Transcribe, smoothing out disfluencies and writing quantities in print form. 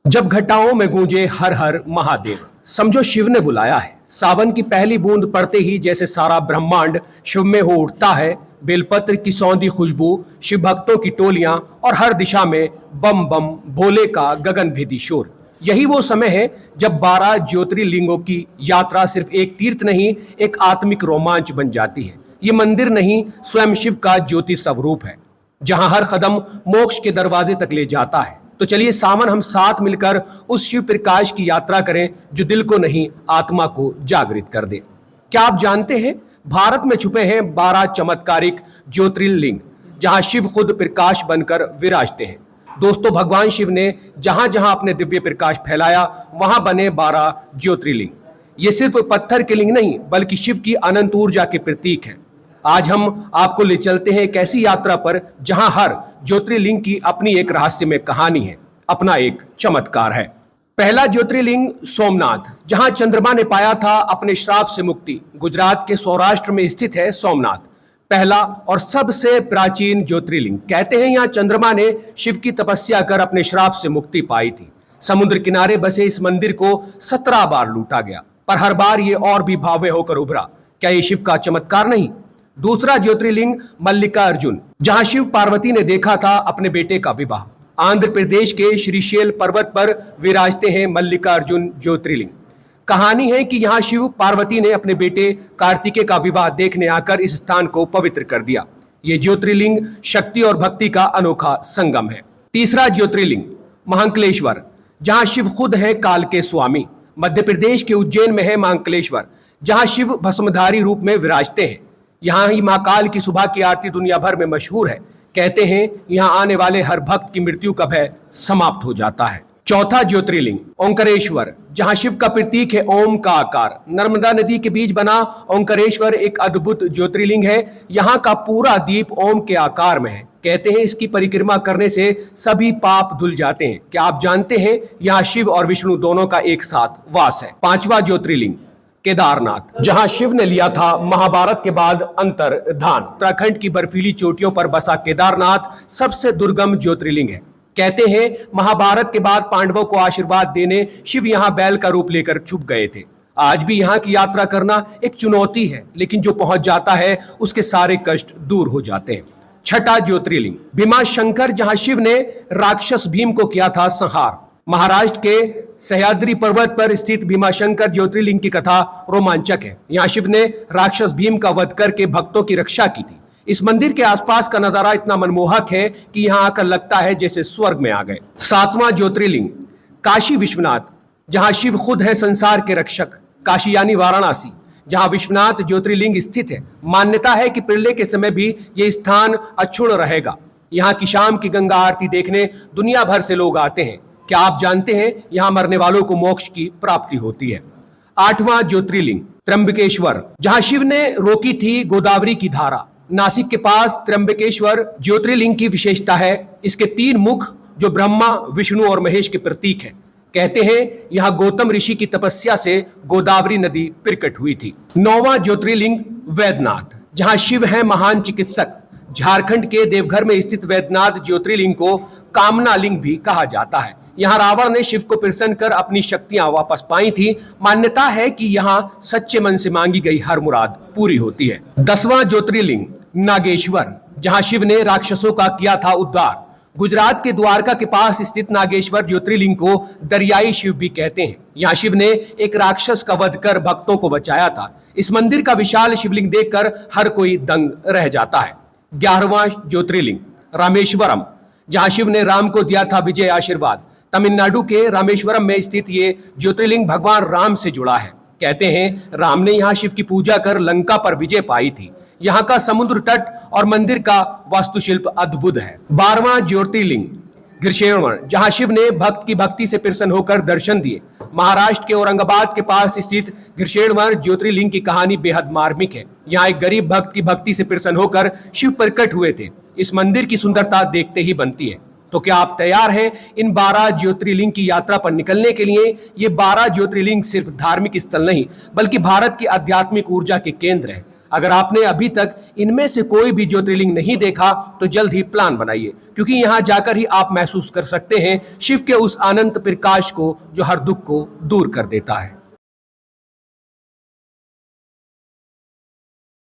जब घटाओं में गूंजे हर हर महादेव, समझो शिव ने बुलाया है। सावन की पहली बूंद पड़ते ही जैसे सारा ब्रह्मांड शिव में हो उठता है। बेलपत्र की सौंधी खुशबू, शिव भक्तों की टोलियां और हर दिशा में बम बम भोले का गगनभेदी शोर। यही वो समय है जब 12 ज्योतिर्लिंगों की यात्रा सिर्फ एक तीर्थ नहीं, एक आत्मिक रोमांच बन जाती है। ये मंदिर नहीं, स्वयं शिव का ज्योति स्वरूप है, जहां हर कदम मोक्ष के दरवाजे तक ले जाता है। तो चलिए सावन हम साथ मिलकर उस शिव प्रकाश की यात्रा करें जो दिल को नहीं, आत्मा को जागृत कर दे। क्या आप जानते हैं, भारत में छुपे हैं 12 चमत्कारिक ज्योतिर्लिंग, जहां शिव खुद प्रकाश बनकर विराजते हैं। दोस्तों, भगवान शिव ने जहां जहां अपने दिव्य प्रकाश फैलाया, वहां बने 12 ज्योतिर्लिंग। ये सिर्फ पत्थर के लिंग नहीं, बल्कि शिव की अनंत ऊर्जा के प्रतीक है। आज हम आपको ले चलते हैं एक ऐसी यात्रा पर जहां हर ज्योतिर्लिंग की अपनी एक रहस्यमय कहानी है, अपना एक चमत्कार है। पहला ज्योतिर्लिंग सोमनाथ, जहां चंद्रमा ने पाया था अपने श्राप से मुक्ति। गुजरात के सौराष्ट्र में स्थित है सोमनाथ, पहला और सबसे प्राचीन ज्योतिर्लिंग। कहते हैं यहां चंद्रमा ने शिव की तपस्या कर अपने श्राप से मुक्ति पाई थी। समुद्र किनारे बसे इस मंदिर को 17 बार लूटा गया, पर हर बार ये और भी भव्य होकर उभरा। क्या ये शिव का चमत्कार नहीं? दूसरा ज्योतिर्लिंग मल्लिकार्जुन, जहां शिव पार्वती ने देखा था अपने बेटे का विवाह। आंध्र प्रदेश के श्रीशैल पर्वत पर विराजते हैं मल्लिकार्जुन ज्योतिर्लिंग। कहानी है कि यहां शिव पार्वती ने अपने बेटे कार्तिकेय का विवाह देखने आकर इस स्थान को पवित्र कर दिया। ये ज्योतिर्लिंग शक्ति और भक्ति का अनोखा संगम है। तीसरा ज्योतिर्लिंग महांकलेश्वर, जहां शिव खुद है काल के स्वामी। मध्य प्रदेश के उज्जैन में है महांकलेश्वर, जहां शिव भस्मधारी रूप में विराजते हैं। यहाँ ही महाकाल की सुबह की आरती दुनिया भर में मशहूर है। कहते हैं यहाँ आने वाले हर भक्त की मृत्यु का भय समाप्त हो जाता है। चौथा ज्योतिर्लिंग ओंकारेश्वर, जहाँ शिव का प्रतीक है ओम का आकार। नर्मदा नदी के बीच बना ओंकारेश्वर एक अद्भुत ज्योतिर्लिंग है। यहाँ का पूरा द्वीप ओम के आकार में है। कहते हैं इसकी परिक्रमा करने से सभी पाप धुल जाते हैं। क्या आप जानते हैं यहाँ शिव और विष्णु दोनों का एक साथ वास है। पांचवा ज्योतिर्लिंग केदारनाथ, जहां शिव ने लिया था महाभारत के बाद अंतर्धान। उत्तराखंड की बर्फीली चोटियों पर बसा केदारनाथ सबसे दुर्गम ज्योतिर्लिंग है। कहते हैं महाभारत के बाद पांडवों को आशीर्वाद देने शिव यहां बैल का रूप लेकर छुप गए थे। आज भी यहां की यात्रा करना एक चुनौती है, लेकिन जो पहुंच जाता है उसके सारे कष्ट दूर हो जाते हैं। छठा ज्योतिर्लिंग भीमाशंकर, जहां शिव ने राक्षस भीम को किया था संहार। महाराष्ट्र के सह्याद्री पर्वत पर स्थित भीमाशंकर ज्योतिर्लिंग की कथा रोमांचक है। यहाँ शिव ने राक्षस भीम का वध करके भक्तों की रक्षा की थी। इस मंदिर के आसपास का नजारा इतना मनमोहक है कि यहाँ आकर लगता है जैसे स्वर्ग में आ गए। सातवां ज्योतिर्लिंग काशी विश्वनाथ, जहाँ शिव खुद है संसार के रक्षक। काशी यानी वाराणसी, जहाँ विश्वनाथ ज्योतिर्लिंग स्थित है। मान्यता है कि प्रलय के समय भी ये स्थान अक्षुण्ण रहेगा। यहाँ की शाम की गंगा आरती देखने दुनिया भर से लोग आते हैं। क्या आप जानते हैं यहां मरने वालों को मोक्ष की प्राप्ति होती है। आठवां ज्योतिर्लिंग त्र्यंबकेश्वर, जहां शिव ने रोकी थी गोदावरी की धारा। नासिक के पास त्र्यंबकेश्वर ज्योतिर्लिंग की विशेषता है इसके 3 मुख, जो ब्रह्मा, विष्णु और महेश के प्रतीक है। कहते हैं यहां गौतम ऋषि की तपस्या से गोदावरी नदी प्रकट हुई थी। 9वां ज्योतिर्लिंग वैद्यनाथ, जहां शिव है महान चिकित्सक। झारखंड के देवघर में स्थित वैद्यनाथ ज्योतिर्लिंग को कामना लिंग भी कहा जाता है। यहाँ रावण ने शिव को प्रसन्न कर अपनी शक्तियां वापस पाई थी। मान्यता है कि यहाँ सच्चे मन से मांगी गई हर मुराद पूरी होती है। 10वां ज्योतिर्लिंग नागेश्वर, जहाँ शिव ने राक्षसों का किया था उद्धार। गुजरात के द्वारका के पास स्थित नागेश्वर ज्योतिर्लिंग को दरियाई शिव भी कहते हैं। यहाँ शिव ने एक राक्षस का वध कर भक्तों को बचाया था। इस मंदिर का विशाल शिवलिंग देखकर हर कोई दंग रह जाता है। 11वां ज्योतिर्लिंग रामेश्वरम, जहाँ शिव ने राम को दिया था विजय आशीर्वाद। तमिलनाडु के रामेश्वरम में स्थित ये ज्योतिर्लिंग भगवान राम से जुड़ा है। कहते हैं राम ने यहाँ शिव की पूजा कर लंका पर विजय पाई थी। यहाँ का समुद्र तट और मंदिर का वास्तुशिल्प अद्भुत है। 12वां ज्योतिर्लिंग घृष्णेश्वर, जहाँ शिव ने भक्त की भक्ति से प्रसन्न होकर दर्शन दिए। महाराष्ट्र के औरंगाबाद के पास स्थित घृष्णेश्वर ज्योतिर्लिंग की कहानी बेहद मार्मिक है। यहाँ एक गरीब भक्त की भक्ति से प्रसन्न होकर शिव प्रकट हुए थे। इस मंदिर की सुंदरता देखते ही बनती है। तो क्या आप तैयार हैं इन 12 ज्योतिर्लिंग की यात्रा पर निकलने के लिए? ये 12 ज्योतिर्लिंग सिर्फ धार्मिक स्थल नहीं, बल्कि भारत की आध्यात्मिक ऊर्जा के केंद्र है। अगर आपने अभी तक इनमें से कोई भी ज्योतिर्लिंग नहीं देखा तो जल्द ही प्लान बनाइए, क्योंकि यहां जाकर ही आप महसूस कर सकते हैं शिव के उस अनंत प्रकाश को जो हर दुख को दूर कर देता है।